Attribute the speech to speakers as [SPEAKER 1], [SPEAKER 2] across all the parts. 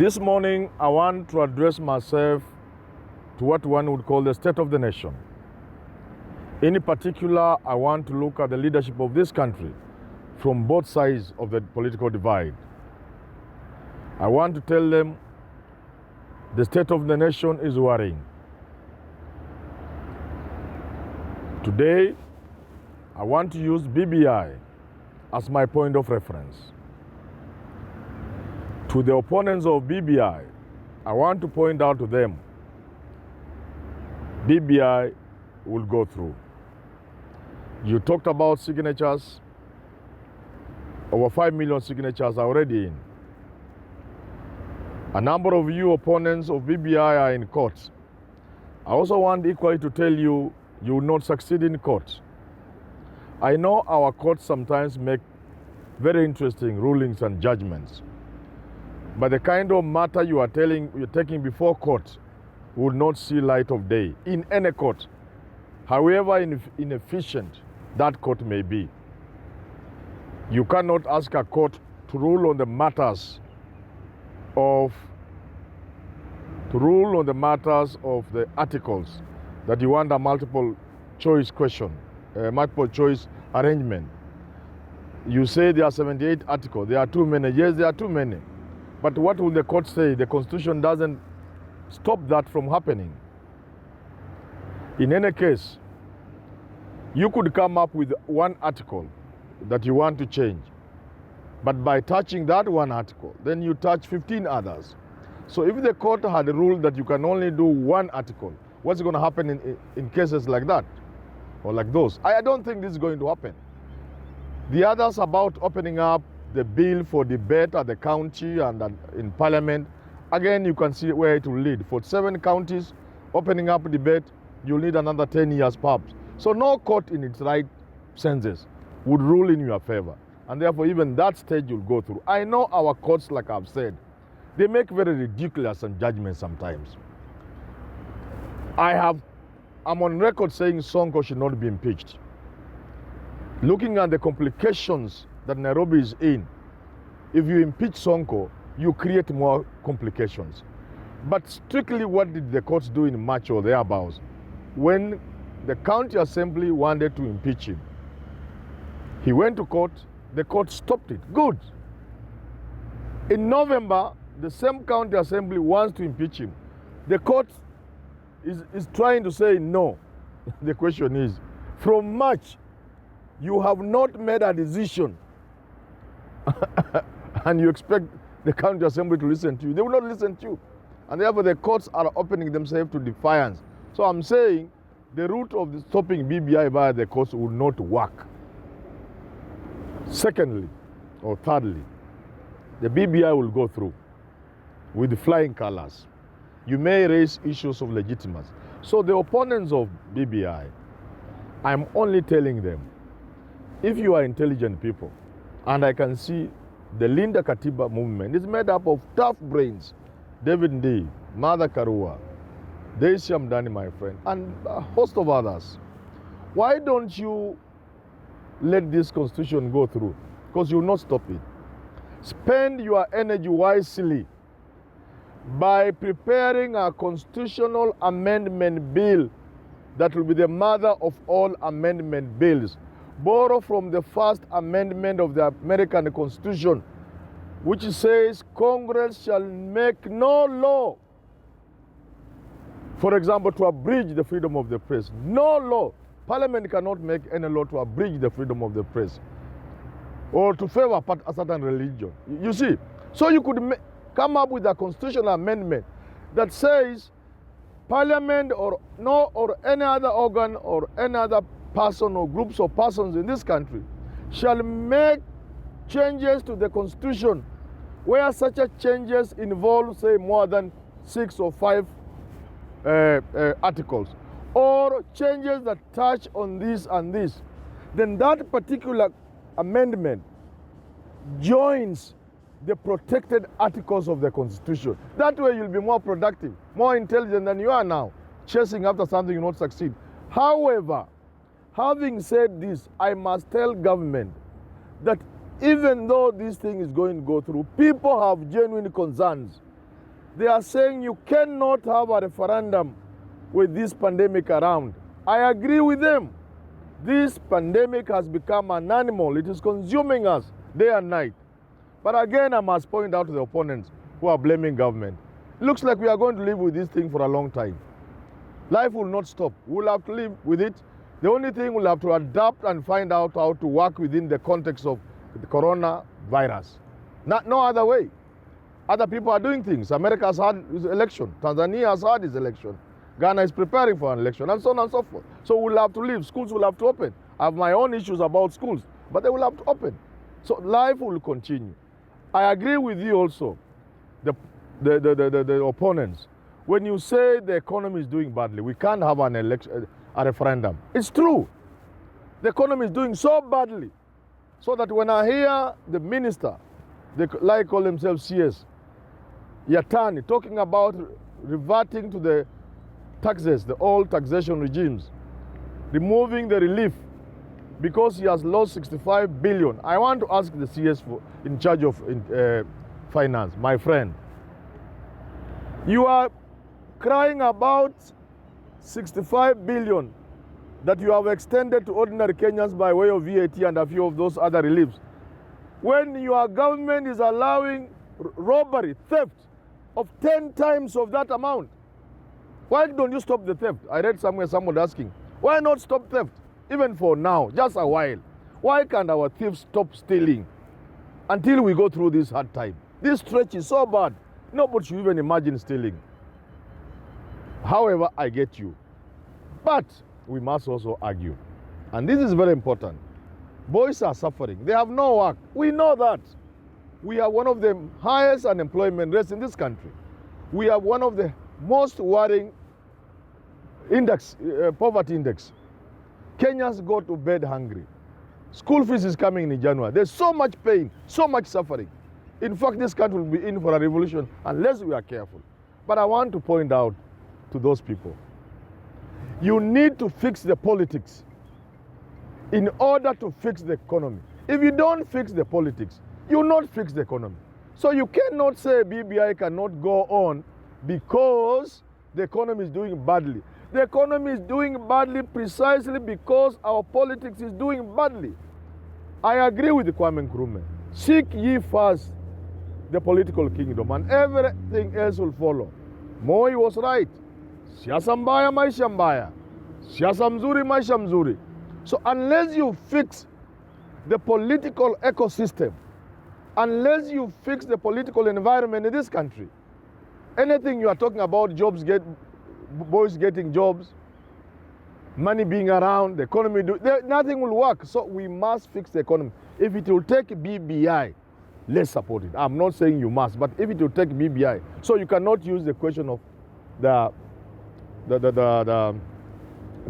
[SPEAKER 1] This morning, I want to address myself to what one would call the state of the nation. In particular, I want to look at the leadership of this country from both sides of the political divide. I want to tell them the state of the nation is worrying. Today, I want to use BBI as my point of reference. To the opponents of BBI, I want to point out to them, BBI will go through. You talked about signatures. Over 5 million signatures are already in. A number of you opponents of BBI are in court. I also want equally to tell you, you will not succeed in court. I know our courts sometimes make very interesting rulings and judgments, but the kind of matter you're taking before court will not see light of day in any court, however inefficient that court may be. You cannot ask a court to rule on the matters of the articles that you want a multiple choice question, multiple choice arrangement. You say there are 78 articles, there are too many. Yes, there are too many. But what will the court say? The Constitution doesn't stop that from happening. In any case, you could come up with one article that you want to change, but by touching that one article, then you touch 15 others. So if the court had ruled that you can only do one article, what's going to happen in cases like that or like those? I don't think this is going to happen. The others about opening up the bill for debate at the county and in parliament, again, you can see where it will lead. For 7 counties, opening up debate, you'll need another 10 years perhaps. So no court in its right senses would rule in your favor. And therefore, even that stage you'll go through. I know our courts, like I've said, they make very ridiculous judgments sometimes. I'm on record saying Sonko should not be impeached. Looking at the complications that Nairobi is in, if you impeach Sonko, you create more complications. But strictly, what did the courts do in March or thereabouts? When the county assembly wanted to impeach him, he went to court, the court stopped it. Good. In November, the same county assembly wants to impeach him. The court is trying to say no. The question is, from March, you have not made a decision and you expect the county assembly to listen to you. They will not listen to you. And therefore the courts are opening themselves to defiance. So I'm saying the route of stopping BBI by the courts will not work. Secondly, or thirdly, the BBI will go through with flying colors. You may raise issues of legitimacy. So the opponents of BBI, I'm only telling them, if you are intelligent people, and I can see the Linda Katiba movement is made up of tough brains, David Ndii, Martha Karua, Daisy Amdani, my friend, and a host of others. Why don't you let this constitution go through? Because you will not stop it. Spend your energy wisely by preparing a constitutional amendment bill that will be the mother of all amendment bills. Borrow from the first amendment of the American Constitution, which says Congress shall make no law, for example, to abridge the freedom of the press. No law. Parliament cannot make any law to abridge the freedom of the press or to favor a certain religion. You see, so you could come up with a constitutional amendment that says Parliament or any other organ or any other person or groups of persons in this country shall make changes to the Constitution where such changes involve, say, more than 6 or 5 articles, or changes that touch on this and this. Then that particular amendment joins the protected articles of the Constitution. That way you'll be more productive, more intelligent than you are now, chasing after something you will not succeed. However, having said this, I must tell government that even though this thing is going to go through, people have genuine concerns They are saying you cannot have a referendum with this pandemic around. I agree with them. This pandemic has become an animal. It is consuming us day and night. But again, I must point out to the opponents who are blaming government. It looks like we are going to live with this thing for a long time. Life will not stop. We'll have to live with it. The only thing we'll have to adapt and find out how to work within the context of the coronavirus. No other way. Other people are doing things. America has had its election. Tanzania has had its election. Ghana is preparing for an election, and so on and so forth. So we'll have to live. Schools will have to open. I have my own issues about schools, but they will have to open. So life will continue. I agree with you also, the opponents. When you say the economy is doing badly, we can't have an election, a referendum. It's true. The economy is doing so badly, so that when I hear the minister, they like call themselves CS, Yatani, talking about reverting to the taxes, the old taxation regimes, removing the relief because he has lost 65 billion. I want to ask the CS in charge of finance, my friend. You are crying about 65 billion that you have extended to ordinary Kenyans by way of VAT and a few of those other reliefs, when your government is allowing robbery, theft of 10 times of that amount. Why don't you stop the theft? I read somewhere someone asking, why not stop theft? Even for now, just a while. Why can't our thieves stop stealing until we go through this hard time? This stretch is so bad, nobody should even imagine stealing. However, I get you. But we must also argue. And this is very important. Boys are suffering. They have no work. We know that. We are one of the highest unemployment rates in this country. We are one of the most worrying poverty index. Kenyans go to bed hungry. School fees is coming in January. There's so much pain, so much suffering. In fact, this country will be in for a revolution unless we are careful. But I want to point out to those people, you need to fix the politics in order to fix the economy. If you don't fix the politics, you will not fix the economy. So you cannot say BBI cannot go on because the economy is doing badly. The economy is doing badly precisely because our politics is doing badly. I agree with Kwame Nkrumah. Seek ye first the political kingdom and everything else will follow. Moi was right. Siasa mbaya, maisha mbaya. Siasa mzuri, maisha mzuri. So unless you fix the political ecosystem, unless you fix the political environment in this country, anything you are talking about, boys getting jobs, money being around, the economy, nothing will work. So we must fix the economy. If it will take BBI, let's support it. I'm not saying you must, but if it will take BBI, so you cannot use the question of the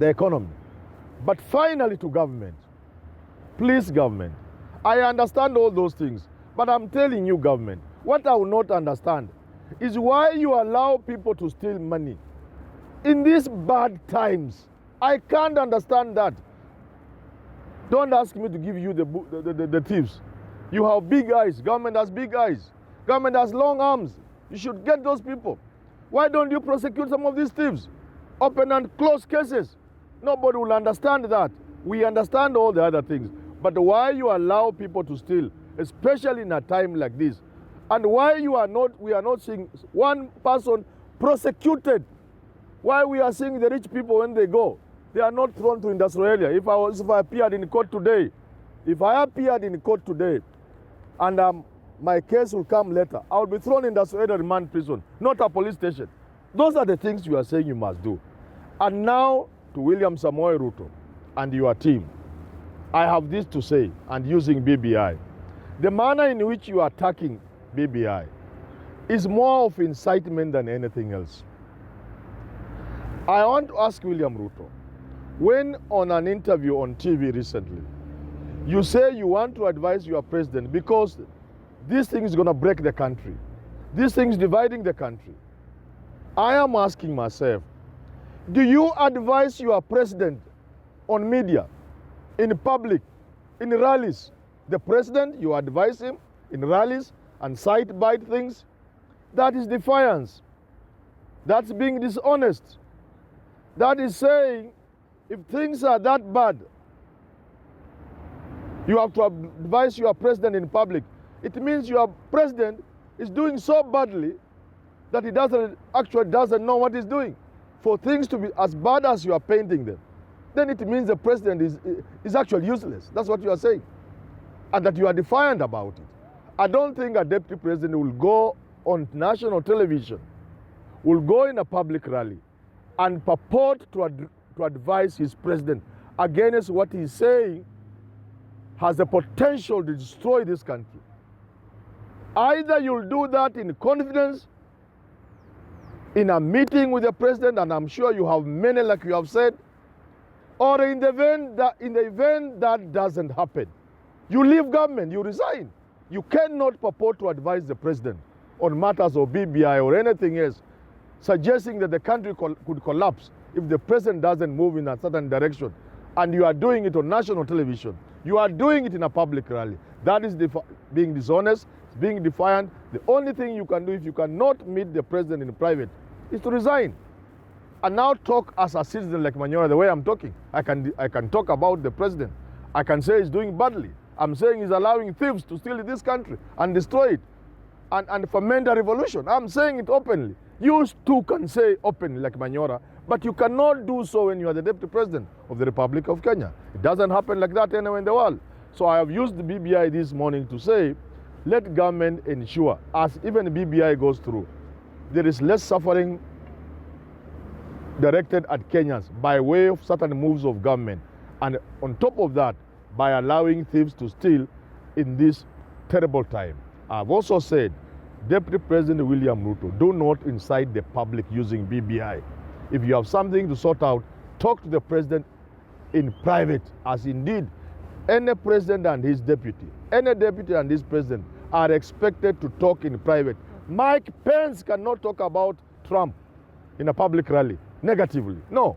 [SPEAKER 1] economy. But finally to government, please government, I understand all those things, but I'm telling you government, what I will not understand is why you allow people to steal money in these bad times. I can't understand that. Don't ask me to give you the thieves. You have big eyes. Government has big eyes. Government has long arms. You should get those people. Why don't you prosecute some of these thieves? Open and close cases. Nobody will understand that. We understand all the other things. But why you allow people to steal, especially in a time like this? And why we are not seeing one person prosecuted? Why we are seeing the rich people when they go, they are not thrown to industrial area. If I appeared in court today, and my case will come later, I will be thrown in industrial area remand prison, not a police station. Those are the things you are saying you must do. And now to William Samoei Ruto and your team, I have this to say, and using BBI. The manner in which you are attacking BBI is more of incitement than anything else. I want to ask William Ruto, when on an interview on TV recently, you say you want to advise your president because this thing is going to break the country. This thing is dividing the country. I am asking myself, do you advise your president on media, in public, in rallies? The president, you advise him in rallies and side-bite things. That is defiance. That's being dishonest. That is saying, if things are that bad, you have to advise your president in public. It means your president is doing so badly that he doesn't know what he's doing. For things to be as bad as you are painting them, then it means the president is actually useless. That's what you are saying. And that you are defiant about it. I don't think a deputy president will go on national television, will go in a public rally and purport to advise his president against what he's saying has the potential to destroy this country. Either you'll do that in confidence, in a meeting with the president, and I'm sure you have many like you have said, or in the event that doesn't happen, you leave government, you resign. You cannot purport to advise the president on matters of BBI or anything else, suggesting that the country could collapse if the president doesn't move in a certain direction. And you are doing it on national television. You are doing it in a public rally. That is being dishonest, being defiant. The only thing you can do if you cannot meet the president in private is to resign. And now talk as a citizen like Manyora, the way I'm talking. I can talk about the president. I can say he's doing badly. I'm saying he's allowing thieves to steal this country and destroy it and foment a revolution. I'm saying it openly. You too can say openly like Manyora, but you cannot do so when you are the deputy president of the Republic of Kenya. It doesn't happen like that anywhere in the world. So I have used the BBI this morning to say, let government ensure, as even the BBI goes through, there is less suffering directed at Kenyans by way of certain moves of government. And on top of that, by allowing thieves to steal in this terrible time. I've also said, Deputy President William Ruto, do not incite the public using BBI. If you have something to sort out, talk to the president in private, as indeed any president and his deputy, any deputy and his president are expected to talk in private. Mike Pence cannot talk about Trump in a public rally negatively. No.